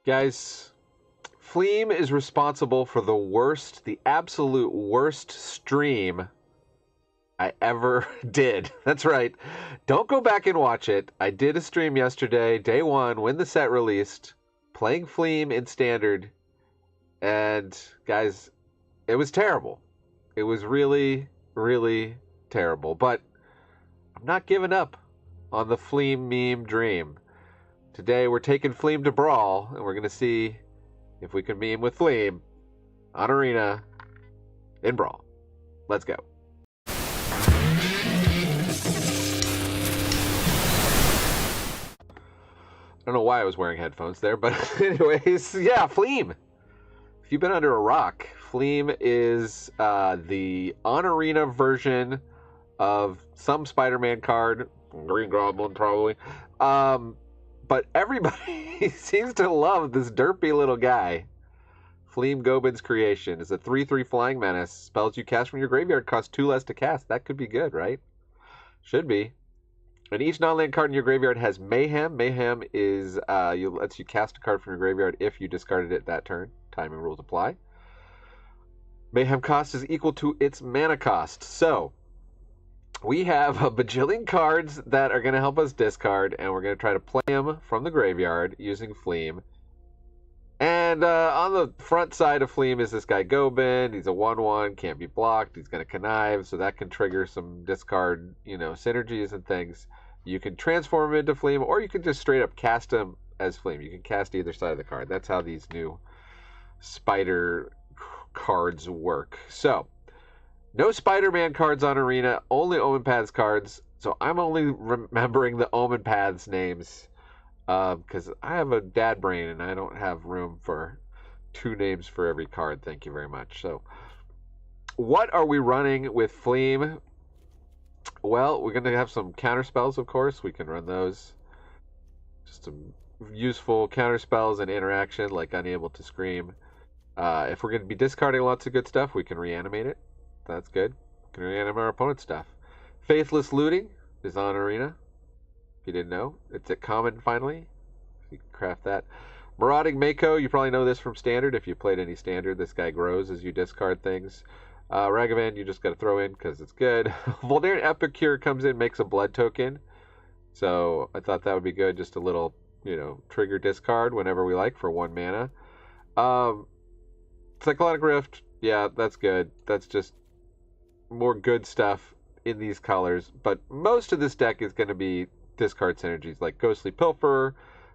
Guys, Fleem is responsible for the absolute worst stream I ever did. That's right. Don't go back and watch it. I did a stream yesterday, day one, when the set released, playing Fleem in Standard. And, guys, it was terrible. It was really, really terrible. But I'm not giving up on the Fleem meme dream. Today we're taking Fleem to Brawl, and we're going to see if we can meme with Fleem on Arena in Brawl. Let's go. I don't know why I was wearing headphones there, but anyways, yeah, Fleem. If you've been under a rock, Fleem is the on-arena version of some Spider-Man card, Green Goblin probably, but everybody seems to love this derpy little guy. Fleem Goben's creation is a 3/3 flying menace. Spells you cast from your graveyard cost 2 less to cast. That could be good, right? Should be. And each non-land card in your graveyard has Mayhem. Mayhem is lets you cast a card from your graveyard if you discarded it that turn. Timing rules apply. Mayhem cost is equal to its mana cost. So we have a bajillion cards that are going to help us discard, and we're going to try to play them from the graveyard using Fleem. And on the front side of Fleem is this guy Goben. He's a 1/1, can't be blocked. He's going to connive, so that can trigger some discard, synergies and things. You can transform him into Fleem, or you can just straight up cast him as Fleem. You can cast either side of the card. That's how these new Spider cards work. So, no Spider-Man cards on Arena, only Omenpaths cards. So I'm only remembering the Omenpaths names because I have a dad brain and I don't have room for 2 names for every card. Thank you very much. So what are we running with Fleem? Well, we're going to have some counter spells, of course. We can run those. Just some useful counter spells and interaction like Unable to Scream. If we're going to be discarding lots of good stuff, we can reanimate it. That's good. We can reanimate our opponent's stuff. Faithless Looting is on Arena. If you didn't know, it's at Common finally. You can craft that. Marauding Mako, you probably know this from Standard. If you played any Standard, this guy grows as you discard things. Ragavan, you just got to throw in because it's good. Voldaren Epicure comes in, makes a blood token. So I thought that would be good. Just a little, trigger discard whenever we like for 1 mana. Cyclonic Rift, yeah, that's good. That's just more good stuff in these colors. But most of this deck is going to be discard synergies like Ghostly Pilferer.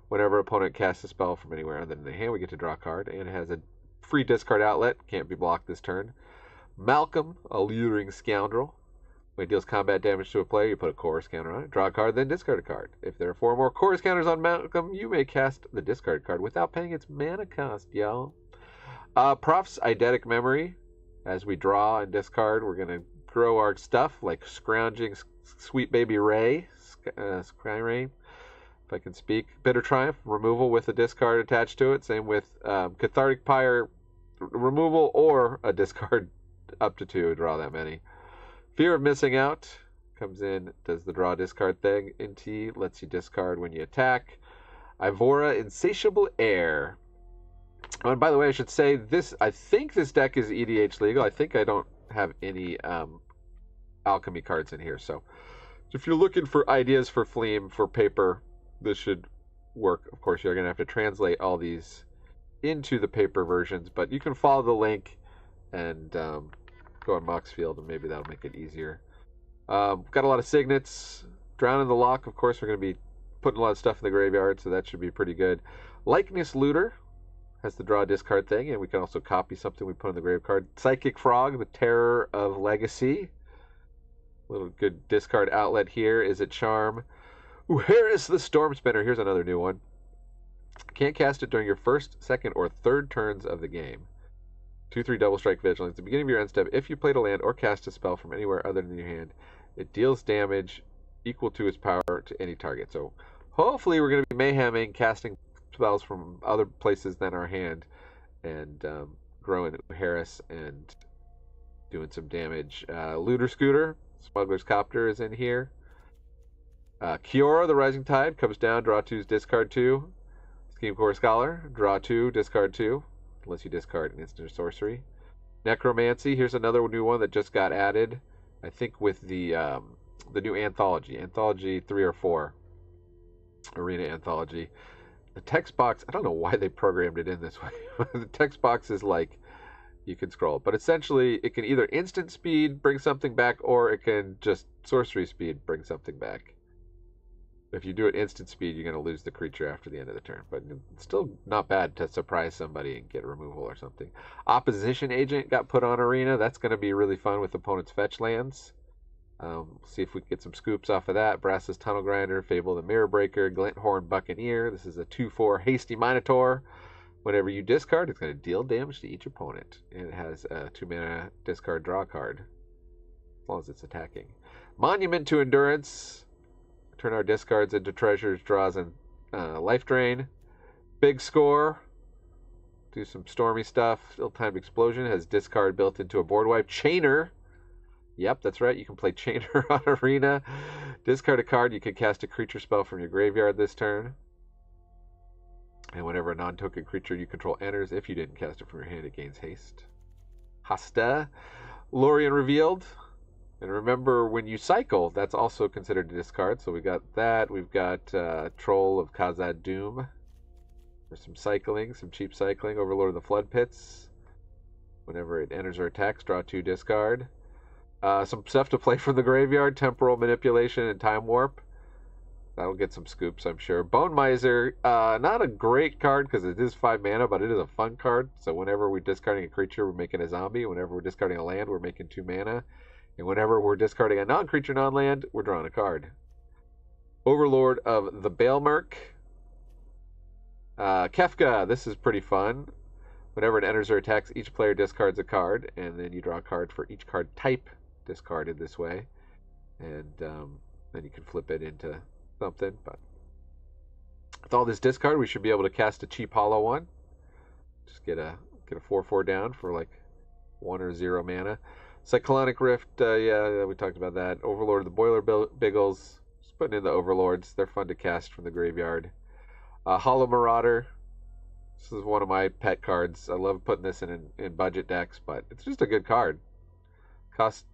Whenever opponent casts a spell from anywhere other than the hand, we get to draw a card. And it has a free discard outlet. Can't be blocked this turn. Malcolm, a Luring Scoundrel. When it deals combat damage to a player, you put a chorus counter on it. Draw a card, then discard a card. If there are 4 more chorus counters on Malcolm, you may cast the discard card without paying its mana cost, y'all. Prof's Eidetic Memory. As we draw and discard, we're going to grow our stuff like Scrounging Sweet Baby Ray, Sky Ray, if I can speak. Bitter Triumph, removal with a discard attached to it. Same with Cathartic Pyre, removal or a discard up to 2, draw that many. Fear of Missing Out comes in, does the draw discard thing. NT lets you discard when you attack. Ivora, Insatiable Air. Oh, and by the way, I should say this. I think this deck is EDH legal. I think I don't have any alchemy cards in here. So if you're looking for ideas for Fleem for paper, this should work. Of course, you're going to have to translate all these into the paper versions, but you can follow the link and go on Moxfield, and maybe that'll make it easier. Got a lot of signets. Drown in the Lock, of course, we're going to be putting a lot of stuff in the graveyard, so that should be pretty good. Likeness Looter has the draw discard thing, and we can also copy something we put on the grave card. Psychic Frog, the Terror of Legacy. Little good discard outlet here. Is it Charm? Harris the Storm Spinner. Here's another new one. Can't cast it during your first, second, or third turns of the game. 2/3 Double Strike Vigilance. At the beginning of your end step, if you played a land or cast a spell from anywhere other than your hand, it deals damage equal to its power to any target. So hopefully we're going to be mayheming, casting spells from other places than our hand, and growing Harris and doing some damage. Looter Scooter, Smuggler's Copter is in here. Kiora, the Rising Tide, comes down, draw 2's, discard 2. Scheme Core Scholar, draw 2, discard 2, unless you discard an instant or sorcery. Necromancy, here's another new one that just got added, I think with the new Anthology. Anthology 3 or 4. Arena Anthology. The text box, I don't know why they programmed it in this way. The text box is like, you can scroll. But essentially, it can either instant speed, bring something back, or it can just sorcery speed, bring something back. If you do it instant speed, you're going to lose the creature after the end of the turn. But it's still not bad to surprise somebody and get a removal or something. Opposition Agent got put on Arena. That's going to be really fun with opponents' fetch lands. See if we can get some scoops off of that. Brass's Tunnel Grinder, Fable the Mirror Breaker, Glinthorn Buccaneer. This is a 2/4 Hasty Minotaur. Whenever you discard, it's going to deal damage to each opponent. And it has a 2-mana discard draw card. As long as it's attacking. Monument to Endurance. Turn our discards into treasures, draws, and life drain. Big Score. Do some stormy stuff. Ill-timed Explosion has discard built into a board wipe. Chainer. Yep, that's right. You can play Chainer on Arena. Discard a card. You can cast a creature spell from your graveyard this turn. And whenever a non-token creature you control enters, if you didn't cast it from your hand, it gains haste. Hasta. Lorien Revealed. And remember, when you cycle, that's also considered a discard. So we got that. We've got Troll of Khazad Doom. There's some cycling, some cheap cycling. Overlord of the Flood Pits. Whenever it enters or attacks, draw 2, discard. Some stuff to play from the graveyard. Temporal Manipulation and Time Warp. That'll get some scoops, I'm sure. Bone Miser, not a great card because it is 5 mana, but it is a fun card. So whenever we're discarding a creature, we're making a zombie. Whenever we're discarding a land, we're making 2 mana. And whenever we're discarding a non-creature, non-land, we're drawing a card. Overlord of the Baelmerk. Kefka, this is pretty fun. Whenever it enters or attacks, each player discards a card, and then you draw a card for each card type discarded this way. And then you can flip it into something. But with all this discard, we should be able to cast a cheap hollow one. Just get a 4/4 down for like 1 or 0 mana. Cyclonic Rift, yeah, we talked about that. Overlord of the Boiler Biggles. Just putting in the Overlords. They're fun to cast from the graveyard. Hollow Marauder. This is one of my pet cards. I love putting this in budget decks, but it's just a good card. Cost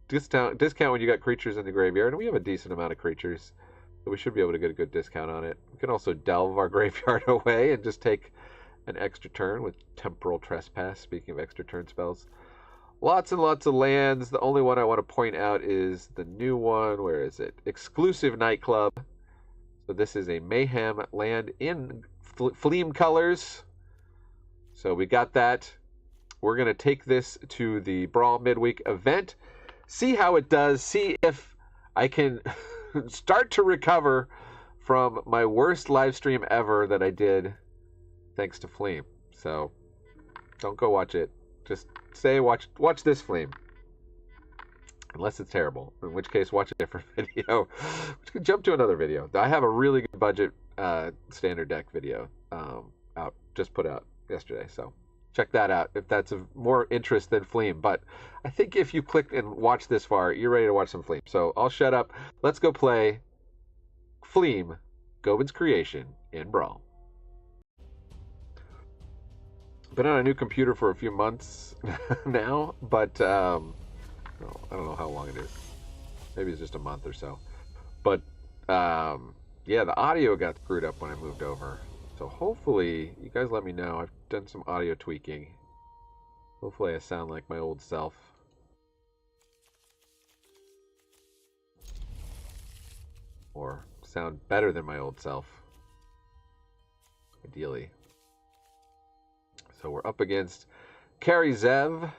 discount when you got creatures in the graveyard, and we have a decent amount of creatures, so we should be able to get a good discount on it. We can also delve our graveyard away and just take an extra turn with Temporal Trespass, speaking of extra turn spells. Lots and lots of lands. The only one I want to point out is the new one. Where is it? Exclusive Nightclub. So this is a Mayhem land in Fleem colors. So we got that. We're going to take this to the Brawl Midweek Event. See how it does. See if I can start to recover from my worst live stream ever that I did thanks to Fleem. So don't go watch it. Just say watch this Fleem. Unless it's terrible, in which case watch a different video. Which can jump to another video. I have a really good budget standard deck video just put out yesterday, so check that out if that's of more interest than Fleem. But I think if you clicked and watched this far, you're ready to watch some Fleem. So I'll shut up. Let's go play Fleem, Goben's creation in Brawl. Been on a new computer for a few months now, but I don't know how long it is. Maybe it's just a month or so. But yeah, the audio got screwed up when I moved over. So hopefully, you guys let me know. I've done some audio tweaking. Hopefully I sound like my old self. Or sound better than my old self. Ideally. So we're up against Kari Zev.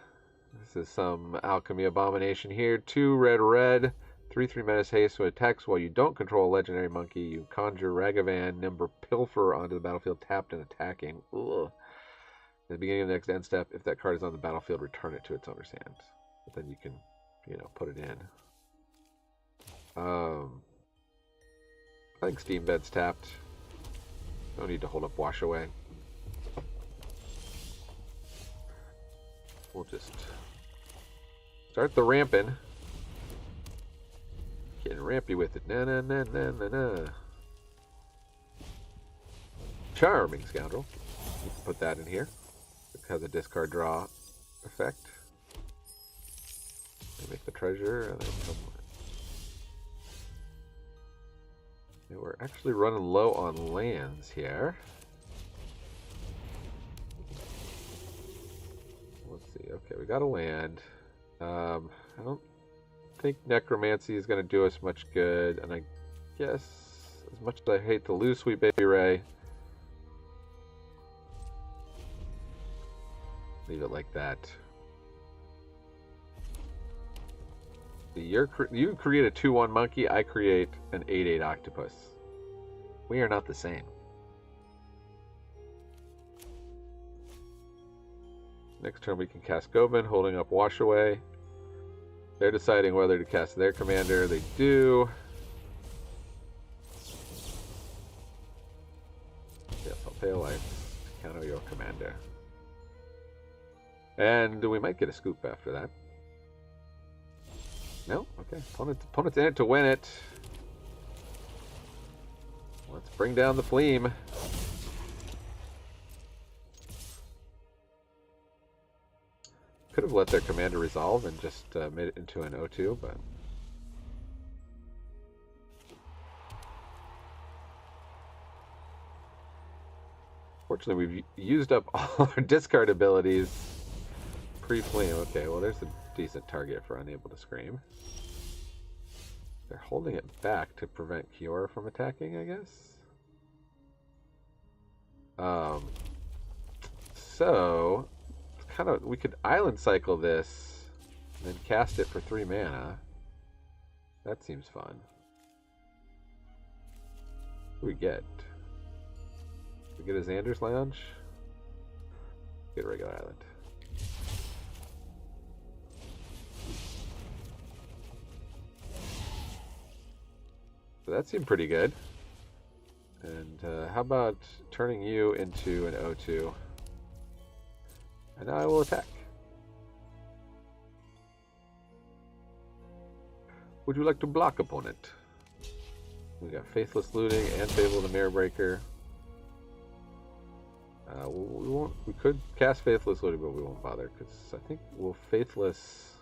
This is some Alchemy Abomination here. 2 red, 3/3 menace haste. So attacks while you don't control a legendary monkey. You conjure Ragavan, Nimber Pilfer onto the battlefield, tapped and attacking. Ugh. At the beginning of the next end step, if that card is on the battlefield, return it to its owner's hand. But then you can, put it in. I think Steam Bed's tapped. No need to hold up Wash Away. We'll just start the ramping. Getting rampy with it. Na na na na na na. Charming Scoundrel. You can put that in here. It has a discard draw effect. They make the treasure, and then come. Okay, we're actually running low on lands here. Let's see. Okay, we got a land. I don't think Necromancy is going to do us much good, and I guess as much as I hate to lose Sweet Baby Ray, leave it like that. You create a 2/1 monkey, I create an 8/8 octopus. We are not the same. Next turn we can cast Goben, holding up Wash Away. They're deciding whether to cast their commander. They do. Yes, I'll pay a life to counter your commander. And we might get a scoop after that. No? Okay. Opponent's in it to win it. Let's bring down the Fleem. Could have let their commander resolve and just made it into an 0-2, but... Fortunately, we've used up all our discard abilities pre-Fleem. Okay, well, there's a decent target for Unable to Scream. They're holding it back to prevent Kiora from attacking, I guess? So... we could island cycle this and then cast it for 3 mana. That seems fun. What do we get? We get a Xander's Lounge? Get a regular island. So that seemed pretty good. And how about turning you into an 0-2? And now I will attack. Would you like to block, opponent? We got Faithless Looting and Fable the Mirror Breaker. We could cast Faithless Looting, but we won't bother because I think we'll Faithless.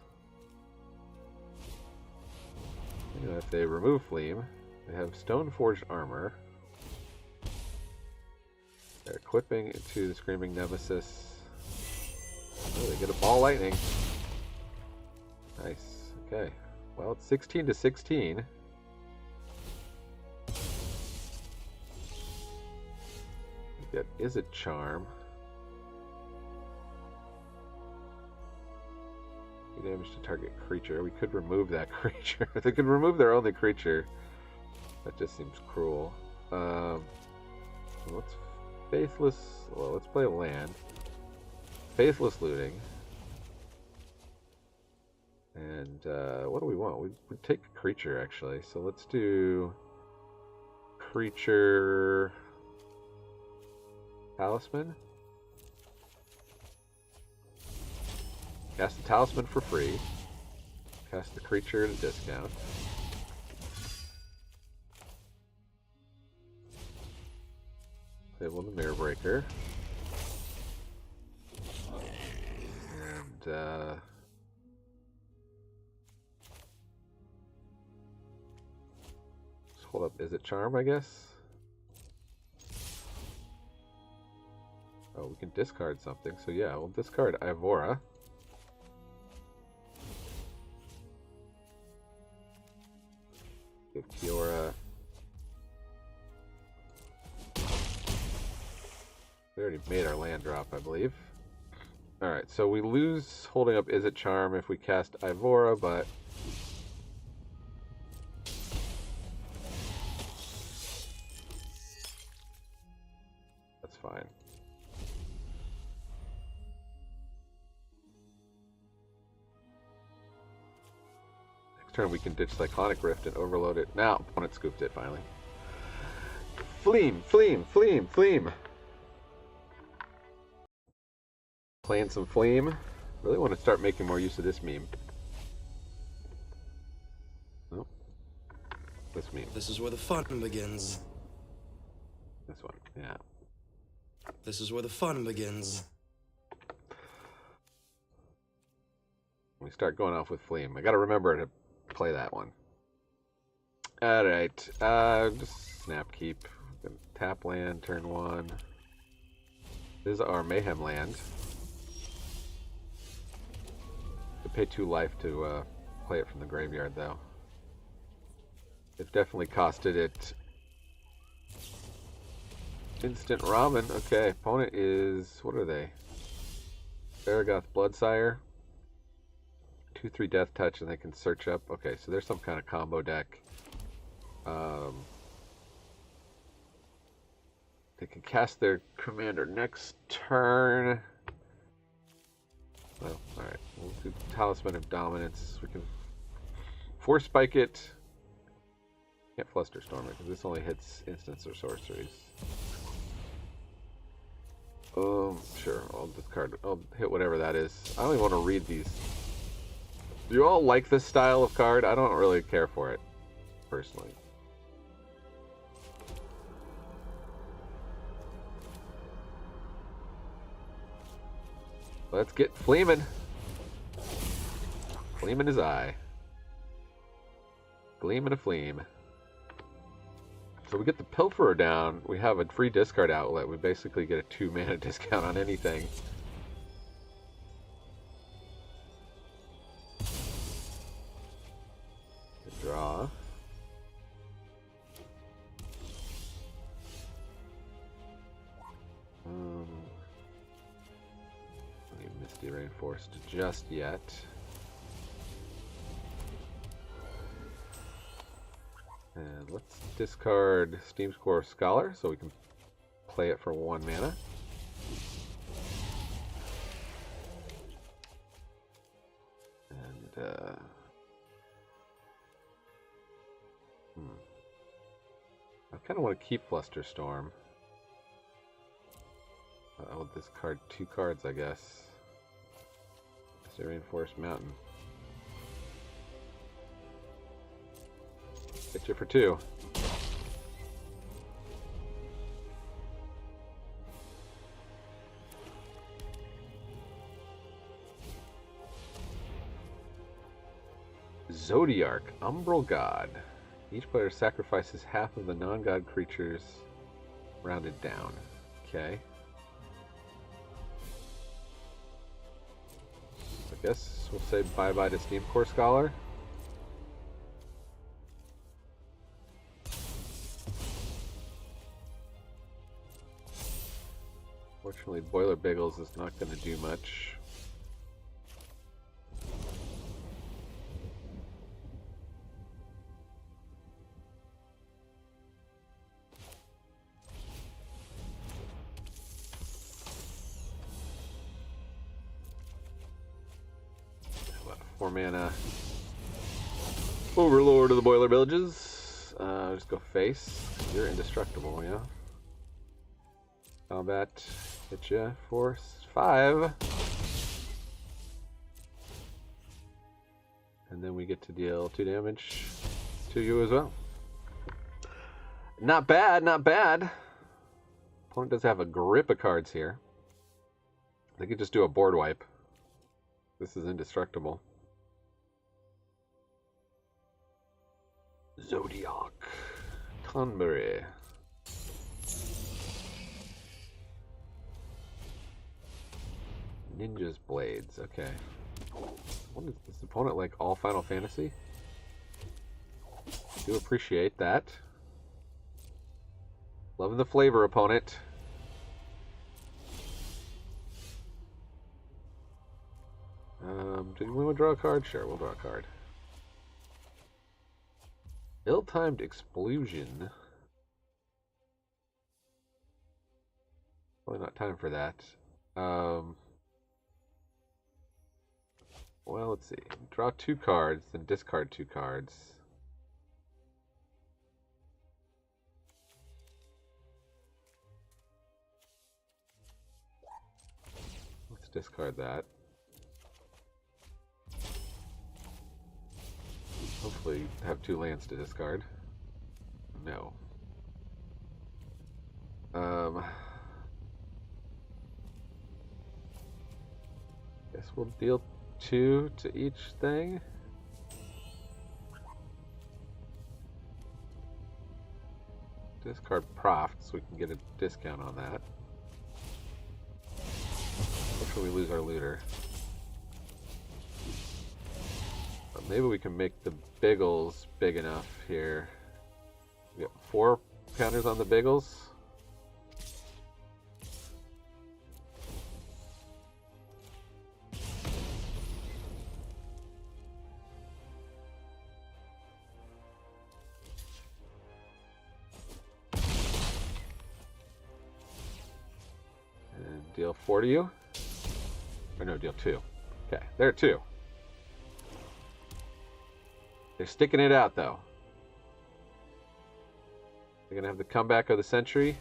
You know, if they remove Fleem, they have Stoneforged Armor. They're equipping into the Screaming Nemesis. Oh, they get a Ball Lightning. Nice. Okay. Well, it's 16-16. We get Is It Charm. You damage to target creature. We could remove that creature. They could remove their only creature. That just seems cruel. Let's Faithless. Well, let's play a land. Faithless Looting. And what do we want? We would take a creature, actually. So let's do Creature Talisman. Cast the Talisman for free. Cast the creature at a discount. Fable the Mirror Breaker. And just hold up. Is it Charm, I guess? Oh, we can discard something. So yeah, we'll discard Ivora. Give Kiora. We already made our land drop, I believe. Alright, so we lose holding up Is It Charm if we cast Ivora, but... that's fine. Next turn we can ditch Cyclonic Rift and overload it. Now, opponent scooped it finally. Fleem, Fleem, Fleem, Fleem! Playing some Fleem. Really want to start making more use of this meme. Nope. This meme. This is where the fun begins. This one, yeah. This is where the fun begins. We start going off with Fleem. I gotta remember to play that one. Alright, just snap keep. Tap land, turn 1. This is our Mayhem land. To pay 2 life to play it from the graveyard, though. They've definitely costed it. Instant Romain. Okay, opponent is... what are they? Aragoth Bloodsire. 2/3 Death Touch, and they can search up. Okay, so there's some kind of combo deck. They can cast their commander next turn. Well, alright. We'll do Talisman of Dominance. We can Force Spike it. Can't Flusterstorm it, because this only hits instants or sorceries. Sure. I'll discard. I'll hit whatever that is. I don't even want to read these. Do you all like this style of card? I don't really care for it, personally. Let's get Fleemin'. Fleemin' his eye. Gleam and a Fleem. So we get the Pilferer down. We have a free discard outlet. We basically get a 2 mana discount on anything. Draw. I need Misty Rainforest just yet. And let's discard Steam Score Scholar so we can play it for 1 mana. And I kind of want to keep Flusterstorm. I'll discard 2 cards, I guess. Reinforced Mountain. Get you for 2. Zodiarch, Umbral God. Each player sacrifices half of the non-god creatures rounded down. Okay. I guess we'll say bye-bye to Steam Core Scholar. Fortunately, Boiler Bagels is not going to do much. About a 4 mana Overlord of the Boiler Villages. Just go face. You're indestructible, yeah. Combat, hit ya for 5. And then we get to deal 2 damage to you as well. Not bad, not bad. Opponent does have a grip of cards here. They could just do a board wipe. This is indestructible. Zodiarch. Tonberry. Ninja's Blades, okay. What is this opponent like? All Final Fantasy? Do appreciate that. Loving the flavor, opponent. Do we want to draw a card? Sure, we'll draw a card. Ill-timed Explosion. Probably not time for that. Well, let's see. Draw 2 cards, then discard 2 cards. Let's discard that. Hopefully have 2 lands to discard. No. we'll deal 2 to each thing. Discard Proft so we can get a discount on that. Hopefully we lose our looter. But maybe we can make the Biggles big enough here. We got 4 counters on the Biggles. Deal 4 to you? Or no, deal 2. Okay, there are 2. They're sticking it out, though. They're going to have the comeback of the century.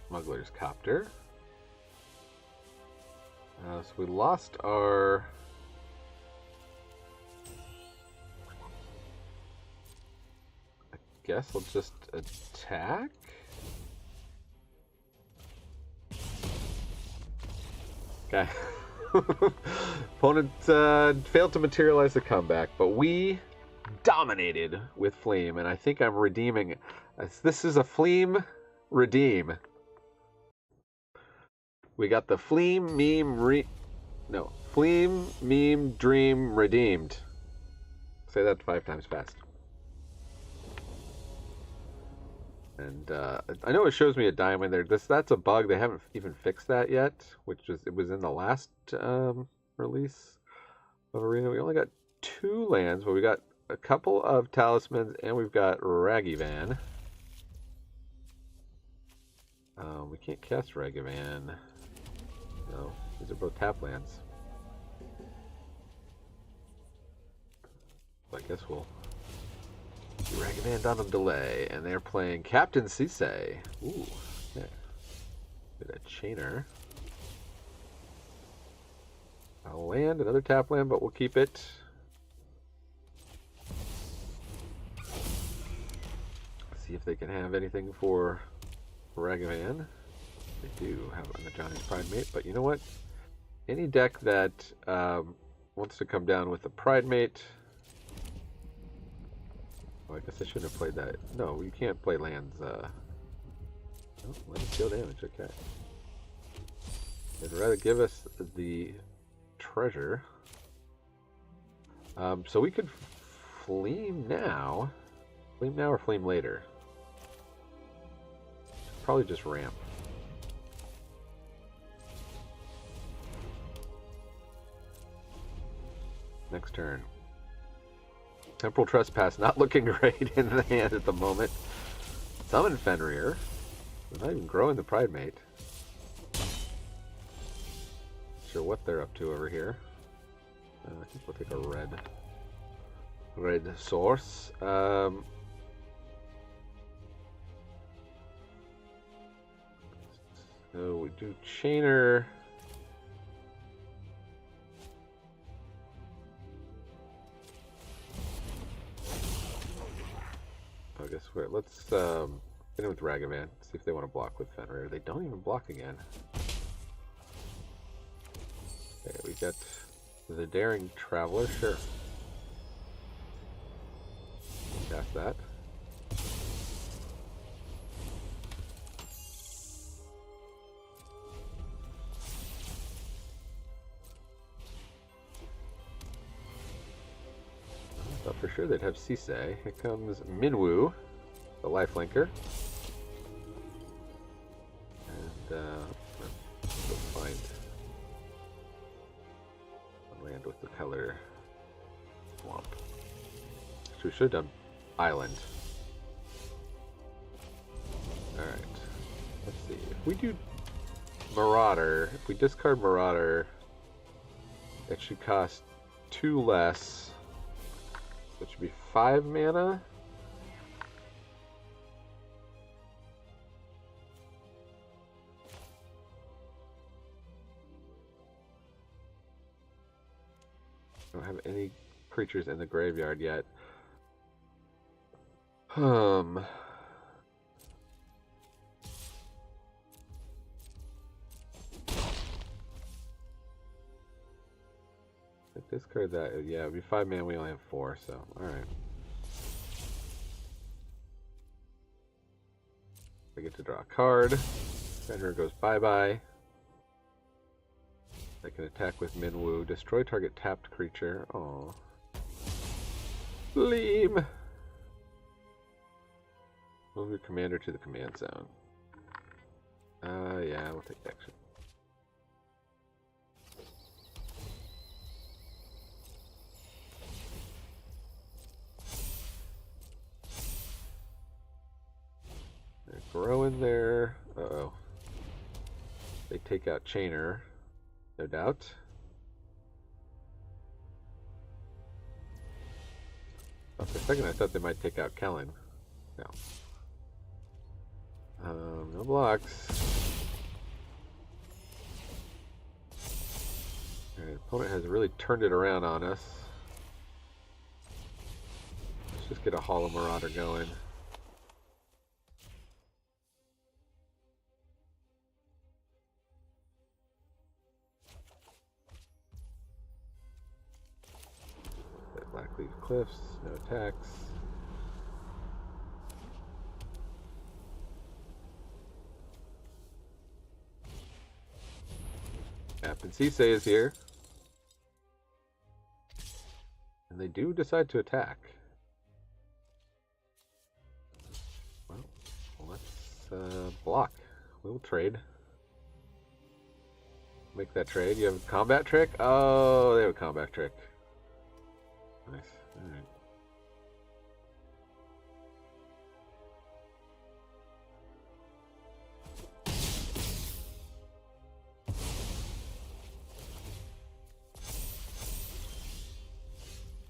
Smuggler's Copter. So we lost our... Guess we'll just attack. Okay. Opponent failed to materialize the comeback, but we dominated with Fleem, and I think I'm redeeming. This is a Fleem redeem. We got the Fleem meme dream redeemed. Say that 5 times fast. And I know it shows me a diamond there. That's a bug. They haven't even fixed that yet, it was in the last release of Arena. We only got 2 lands, but we got a couple of talismans, and we've got Ragavan. We can't cast Ragavan. No, these are both tap lands. So I guess we'll Ragavan on a delay, and they're playing Captain Cisse. Ooh, okay. Get a Chainer. I'll land another tap land, but we'll keep it. See if they can have anything for Ragavan. They do have a Johnny's Pride Mate, but you know what? Any deck that wants to come down with a Pride Mate. Oh, I guess I shouldn't have played that. No, you can't play lands. Oh, lands deal damage. Okay. They'd rather give us the treasure. So we could Fleem now. Fleem now or Fleem later? Probably just ramp. Next turn. Temporal Trespass not looking great in the hand at the moment. Summon Fenrir. They're not even growing the Pride Mate. Not sure what they're up to over here. I think we'll take a red source. So we do Chainer. I guess let's get in with Ragavan, see if they want to block with Fenrir. They don't even block again. Okay, we got the Daring Traveler, sure. Cast that. I thought for sure they'd have Cisse. Here comes Minwoo, the lifelinker. And let's go find a land with the color swamp. So we should have done island. Alright. Let's see. If we do Marauder, if we discard Marauder, it should cost 2 less. So it should be 5 mana. I don't have any creatures in the graveyard yet. Um. Discard that. Yeah, it'd be 5 mana. We only have 4, so alright. I get to draw a card. Treasure goes bye-bye. I can attack with Minwoo. Destroy target tapped creature. Oh. Fleem! Move your commander to the command zone. Yeah, we'll take action. They're growing there. Uh-oh. They take out Chainer, no doubt. Oh, for a second I thought they might take out Kellen. No. No blocks. Alright, opponent has really turned it around on us. Let's just get a Hollow Marauder going. Blackleaf Cliffs, no attacks. Captain Cisse is here. And they do decide to attack. Well, let's block. We'll trade. Make that trade. You have a combat trick? Oh, they have a combat trick. Nice. Alright.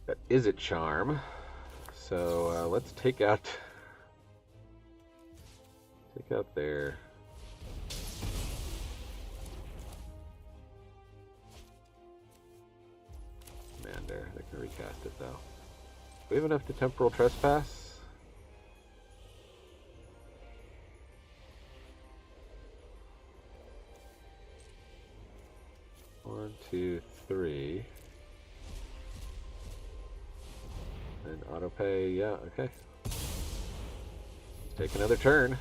That is a charm. So let's take out their commander. They can recast it though. Do we have enough to temporal trespass? One, two, three. And auto pay, yeah, okay. Let's take another turn.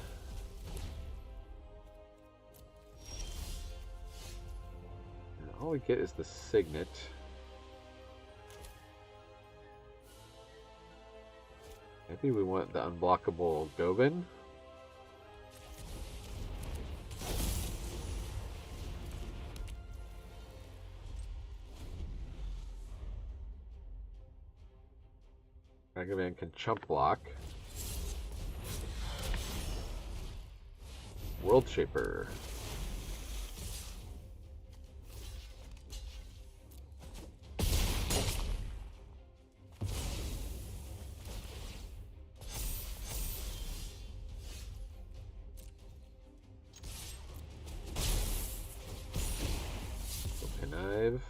And all we get is the Signet. Maybe we want the unblockable Goben. Mega Man can chump block. World Shaper. Connive.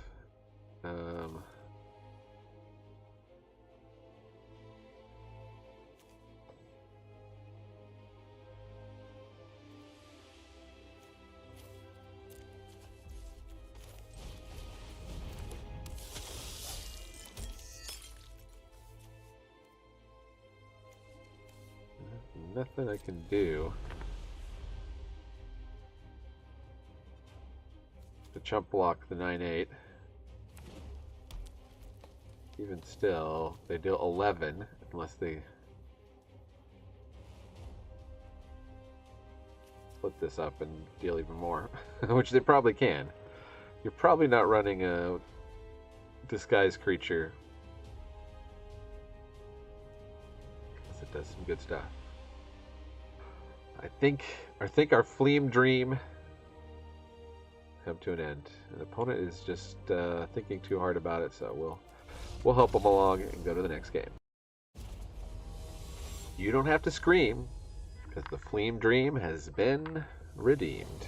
Nothing I can do to chump block the 9/8. Even still, they deal 11 unless they split this up and deal even more, which they probably can. You're probably not running a disguised creature. It does some good stuff. I think our Fleem dream come to an end. An opponent is just thinking too hard about it, so we'll help them along and go to the next game. You don't have to scream, because the Fleem dream has been redeemed.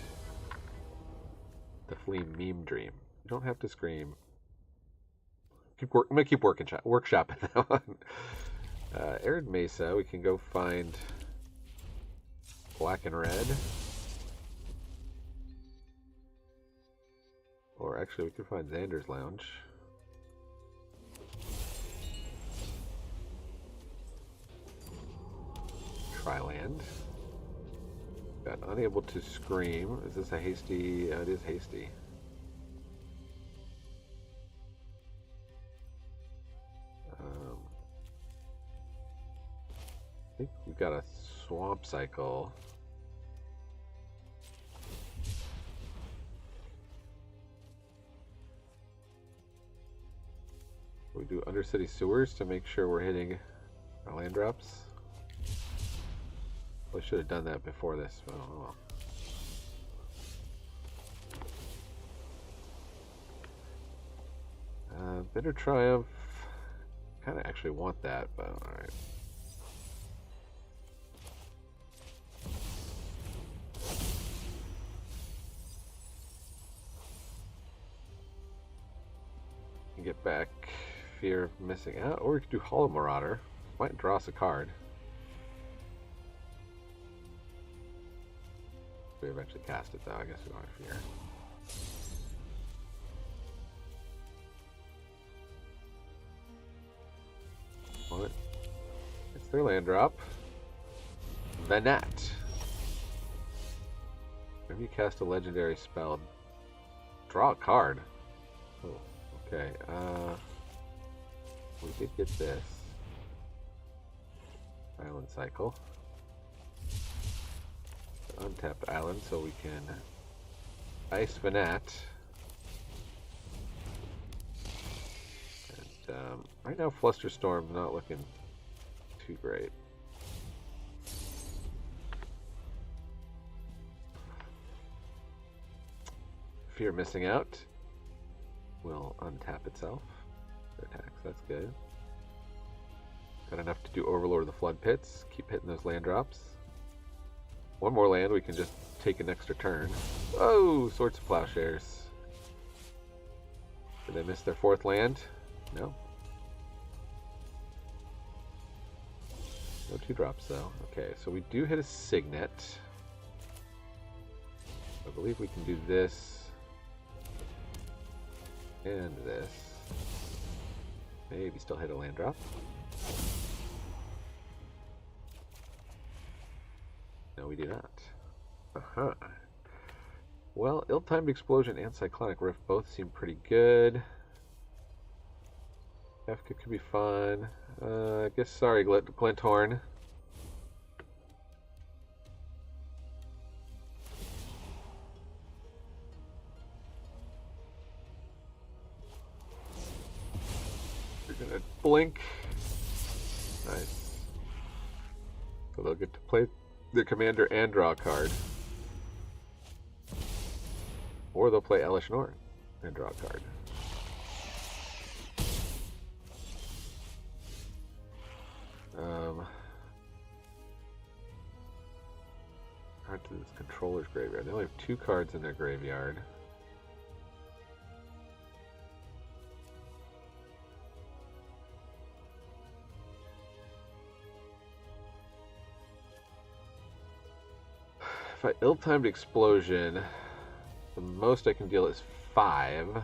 The Fleem meme dream. You don't have to scream. I'm gonna keep workshopping that one. Arid Mesa, we can go find black and red. Or actually, we could find Xander's Lounge. Triland. Got unable to scream. Is this a hasty? It is hasty. I think we've got a swamp cycle. We do Undercity Sewers to make sure we're hitting our land drops. I should have done that before this, but oh well. Bitter Triumph. Kind of actually want that, but alright. Get back Fear of Missing Out, or we could do Hollow Marauder. Might draw us a card. We eventually cast it though, I guess we don't have Fear. What? It's their land drop. Venat. Maybe you cast a legendary spell. Draw a card. Oh. Okay, we did get this. Island cycle. Untapped island so we can ice Venat. And right now Flusterstorm's not looking too great. Fear Missing Out will untap itself. Attacks, that's good. Got enough to do Overlord of the Flood Pits. Keep hitting those land drops. One more land, we can just take an extra turn. Oh, Swords of Plowshares. Did they miss their fourth land? No. No 2-drops though. Okay, so we do hit a Signet. I believe we can do this. And this. Maybe still hit a land drop. No, we do not. Uh-huh. Well, Ill-Timed Explosion and Cyclonic Rift both seem pretty good. Kefka could be fun. I guess, sorry, Glinthorn. Gonna blink. Nice. So they'll get to play the commander and draw a card. Or they'll play Elish Norn and draw a card. Card to this controller's graveyard. They only have 2 cards in their graveyard. If I Ill-Timed Explosion, the most I can deal is 5.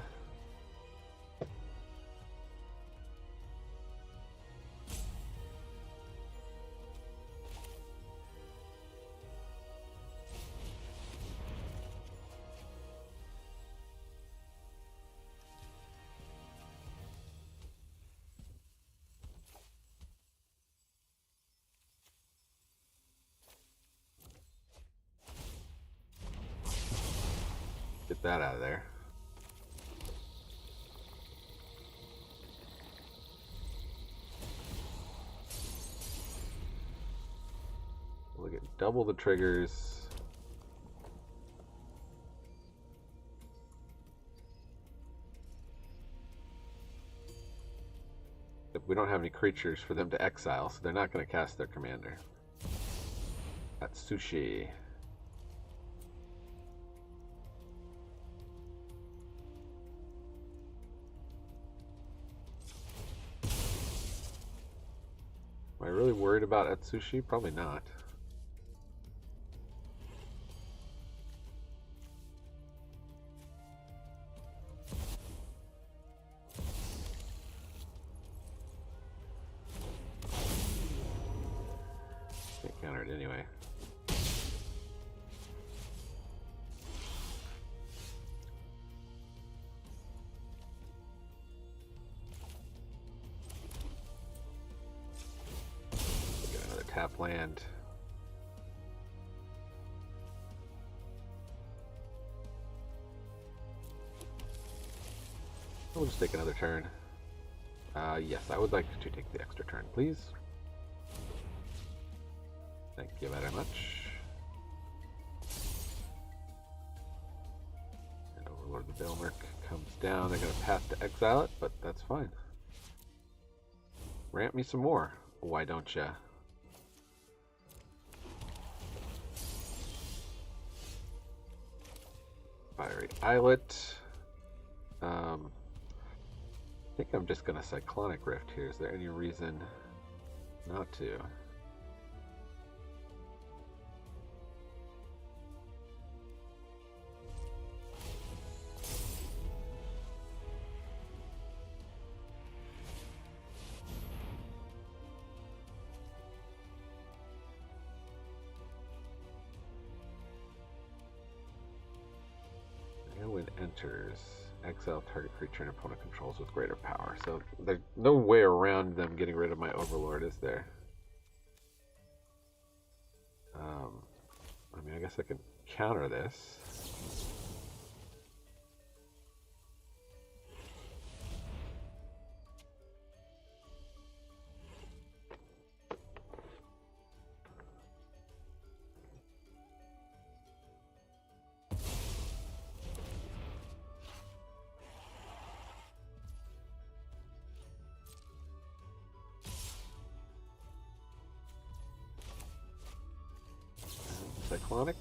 Get that out of there. We'll get double the triggers. We don't have any creatures for them to exile, so they're not going to cast their commander. That's Sushi. Am I really worried about Atsushi? Probably not. Can't counter it anyway. Get another tap land. We'll just take another turn. Yes, I would like to take the extra turn, please. Thank you very much. And Overlord of the Belmerk comes down. They're going to pass to exile it, but that's fine. Ramp me some more. Why don't ya? Fiery Islet. I think I'm just going to Cyclonic Rift here. Is there any reason not to? And when enters, exile target creature an opponent controls with greater power. So there's no way around them getting rid of my Overlord, is there? I mean, I guess I could counter this. Cyclonic.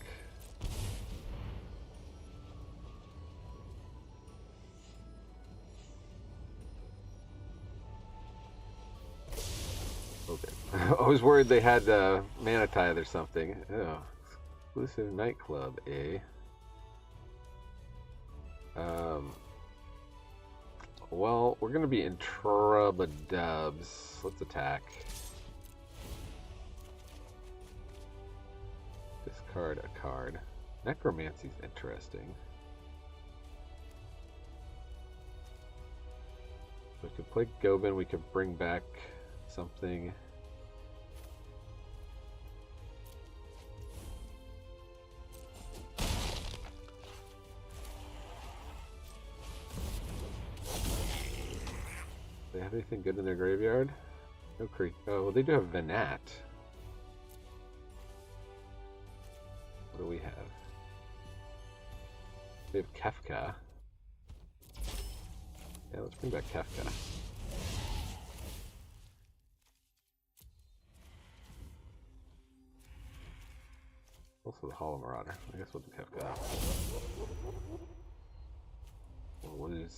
Okay. I was worried they had Mana Tithe or something. Oh, exclusive nightclub, eh? Well, we're gonna be in trouble, dubs. Let's attack. Discard a card. Necromancy's interesting. We could play Goben, we could bring back something. Do they have anything good in their graveyard? No creek. Oh, well, they do have Venat. What do we have? We have Kefka. Yeah, let's bring back Kefka. Also the Hollow Marauder. I guess we'll do Kefka. We'll lose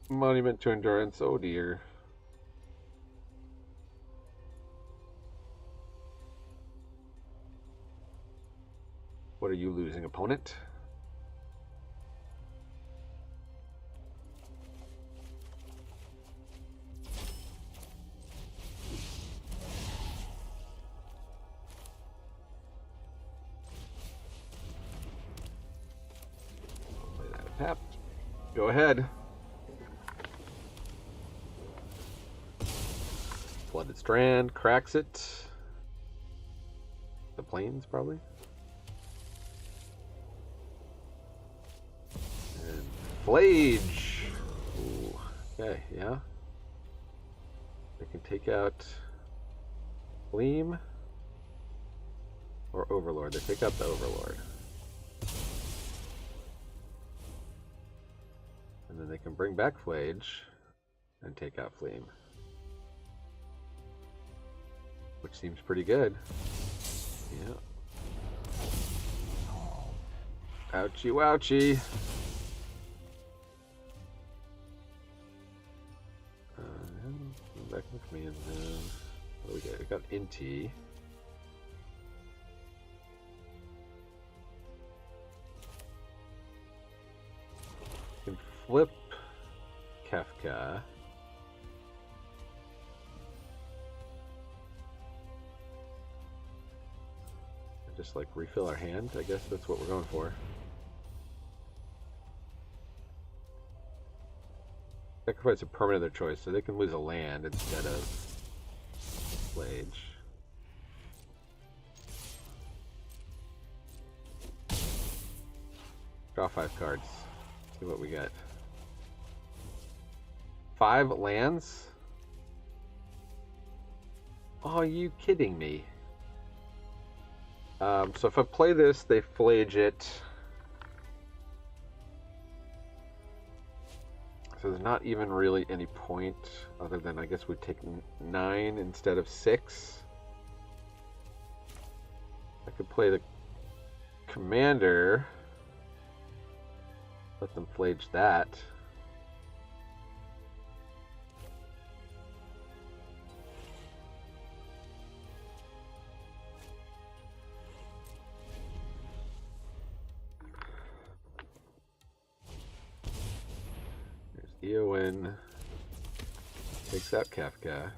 Monument to Endurance. Oh dear. What are you losing, opponent? Play that tap. Go ahead. Flooded Strand, cracks it. The Plains, probably. Flage! Ooh, okay, yeah. They can take out Fleem or Overlord. They take out the Overlord. And then they can bring back Flage and take out Fleem. Which seems pretty good. Yeah. Ouchie wouchie. Back in the command zone. What do we get? We got Inti. Can flip Kefka. And just like refill our hand. I guess that's what we're going for. Sacrifice a permanent of their choice, so they can lose a land instead of Flage. Draw 5 cards. See what we get. 5 lands? Oh, are you kidding me? So if I play this, they Flage it. So there's not even really any point other than I guess we'd take 9 instead of 6. I could play the commander. Let them Flage that. Eowyn takes out Kefka.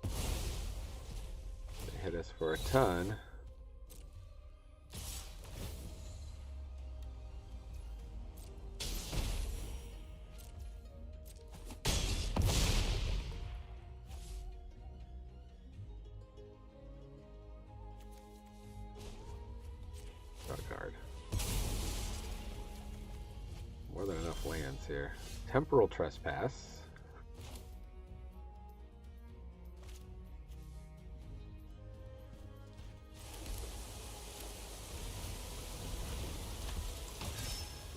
They hit us for a ton. Draw a card. More than enough lands here. Temporal Trespass.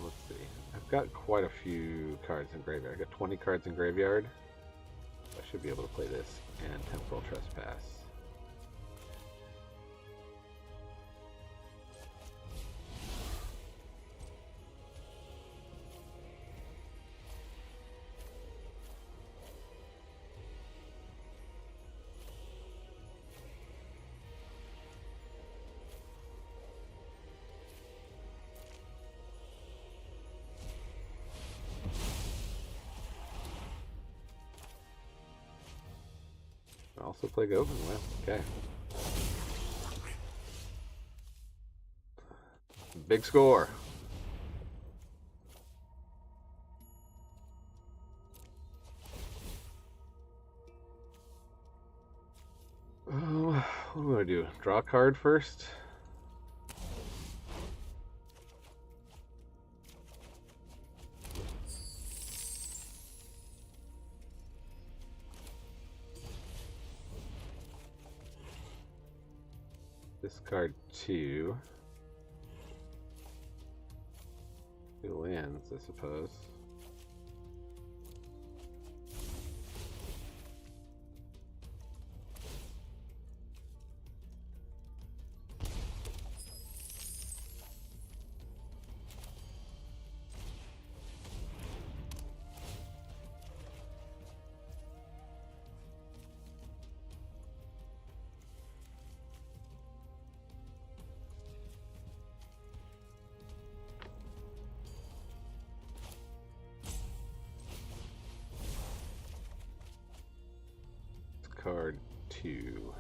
Let's see. I've got quite a few cards in graveyard. I've got 20 cards in graveyard. I should be able to play this and Temporal Trespass. Also play Goben. Well, okay. Big score. What do I do? Draw a card first? Discard 2. 2 lands, I suppose. Card 2.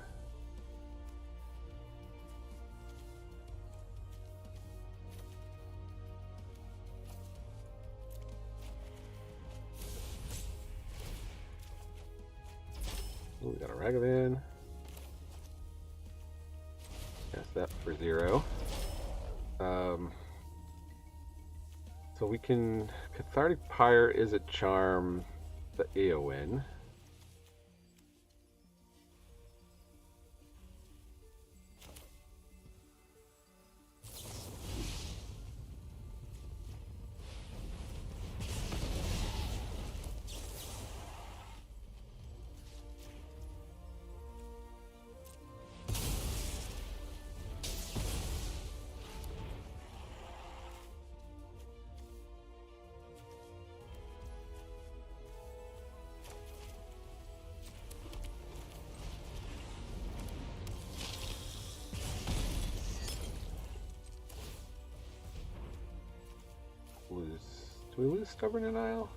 Ooh, we got a Ragavan. Cast that for 0. So we can Cathartic Pyre is a charm the Eowyn. we lose Stubborn Denial?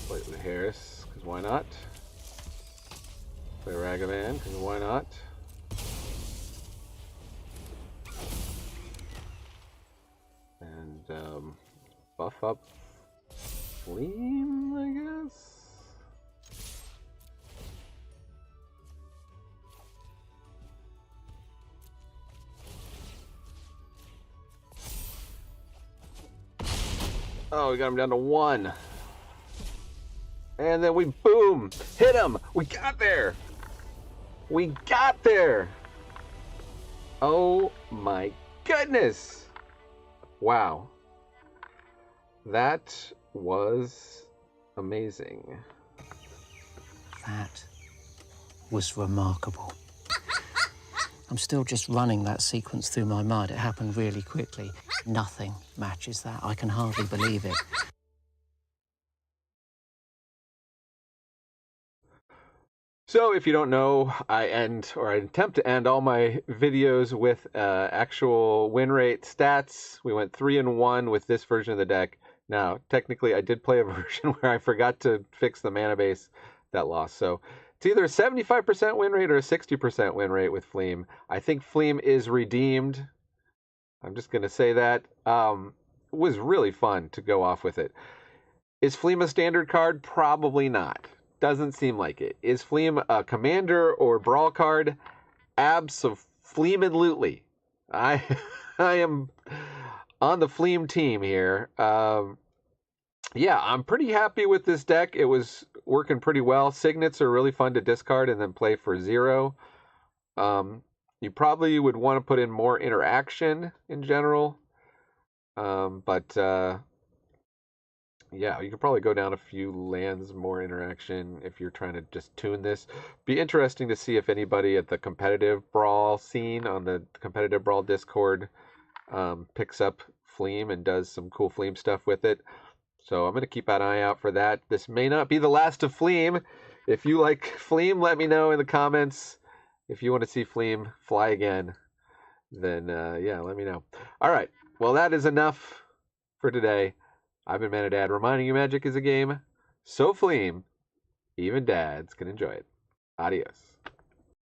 Play it with Harris, because why not? Play Ragavan, because why not? And buff up Fleem, I guess? Oh, we got him down to 1. And then we, boom, hit him. We got there. We got there. Oh my goodness. Wow. That was amazing. That was remarkable. I'm still just running that sequence through my mind. It happened really quickly. Nothing matches that. I can hardly believe it. So if you don't know, I attempt to end all my videos with actual win rate stats. We went 3-1 with this version of the deck. Now, technically, I did play a version where I forgot to fix the mana base that lost. So it's either a 75% win rate or a 60% win rate with Fleem. I think Fleem is redeemed. I'm just going to say that. It was really fun to go off with it. Is Fleem a standard card? Probably not. Doesn't seem like it. Is Fleem a commander or brawl card? Abso-Fleem-and-lutely. I am on the Fleem team here. Yeah, I'm pretty happy with this deck. It was working pretty well. Signets are really fun to discard and then play for 0. You probably would want to put in more interaction in general. Yeah, you could probably go down a few lands, more interaction if you're trying to just tune this. Be interesting to see if anybody at the competitive brawl scene on the competitive brawl Discord picks up Fleem and does some cool Fleem stuff with it. So I'm going to keep an eye out for that. This may not be the last of Fleem. If you like Fleem, let me know in the comments. If you want to see Fleem fly again, then yeah, let me know. All right, well, that is enough for today. I've been Manadad, reminding you Magic is a game so Fleem, even dads can enjoy it. Adios.